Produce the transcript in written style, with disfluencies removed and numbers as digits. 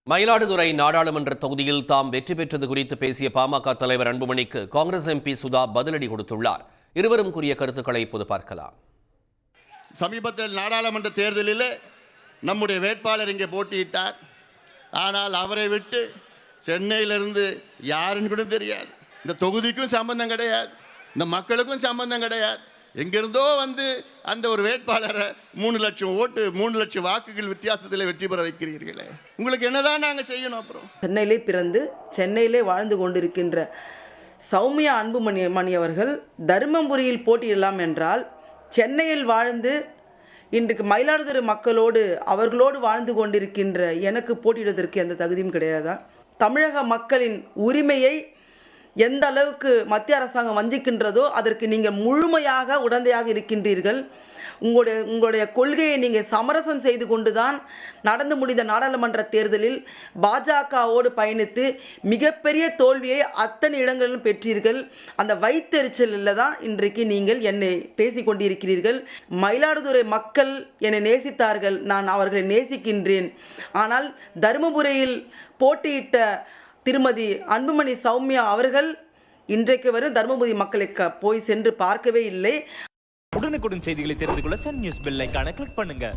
மயிலாடுதுறை நாடாளுமன்ற தொகுதியில் தாம் வெற்றி பெற்றது குறித்து பேசிய பாமக தலைவர் அன்புமணிக்கு காங்கிரஸ் எம்பி சுதா பதிலடி கொடுத்துள்ளார். இருவரும் கூறிய கருத்துக்களை இப்போது பார்க்கலாம். சமீபத்தில் நாடாளுமன்ற தேர்தலில் நம்முடைய வேட்பாளர் இங்கே போட்டியிட்டார். ஆனால் அவரை விட்டு சென்னையிலிருந்து யாருன்னு கூட தெரியாது. இந்த தொகுதிக்கும் சம்பந்தம் கிடையாது, இந்த மக்களுக்கும் சம்பந்தம் கிடையாது. எங்கிருந்தோ வந்து அந்த ஒரு வேட்பாளரை 3 லட்சம் ஓட்டு 3 லட்சம் வாக்குகள் வித்தியாசத்தில் வெற்றி பெற வைக்கிறீர்களே, உங்களுக்கு என்னதான் நாங்கள் செய்யணும்? அப்புறம் சென்னையிலே பிறந்து சென்னையிலே வாழ்ந்து கொண்டிருக்கின்ற சௌமியா அன்புமணி அவர்கள் தருமபுரியில் போட்டியிடலாம் என்றால், சென்னையில் வாழ்ந்து இன்றைக்கு மயிலாடுதுறை மக்களோடு அவர்களோடு வாழ்ந்து கொண்டிருக்கின்ற எனக்கு போட்டியிடுவதற்கு எந்த தகுதியும் கிடையாதா? தமிழக மக்களின் உரிமையை எந்த அளவுக்கு மத்திய அரசாங்கம் வஞ்சிக்கின்றதோ அதற்கு நீங்கள் முழுமையாக உடந்தையாக இருக்கின்றீர்கள். உங்களுடைய கொள்கையை நீங்கள் சமரசம் செய்து கொண்டு தான் நடந்து முடிந்த நாடாளுமன்ற தேர்தலில் பாஜகவோடு பயணித்து மிகப்பெரிய தோல்வியை அத்தனை இடங்களிலும் பெற்றீர்கள். அந்த வைத்தெரிச்சலில் தான் இன்றைக்கு நீங்கள் என்னை பேசி கொண்டிருக்கிறீர்கள். மயிலாடுதுறை மக்கள் என்னை நேசித்தார்கள், நான் அவர்களை நேசிக்கின்றேன். ஆனால் தருமபுரியில் போட்டியிட்ட திருமதி அன்புமணி சௌமியா அவர்கள் இன்றைக்கு வரும் தருமபுரி மக்களுக்கு போய் சென்று பார்க்கவே இல்லை. உடனுக்குடன் செய்திகளை தெரிந்து கொள்ள சன் நியூஸ் பெல் ஐகானை கிளிக் பண்ணுங்க.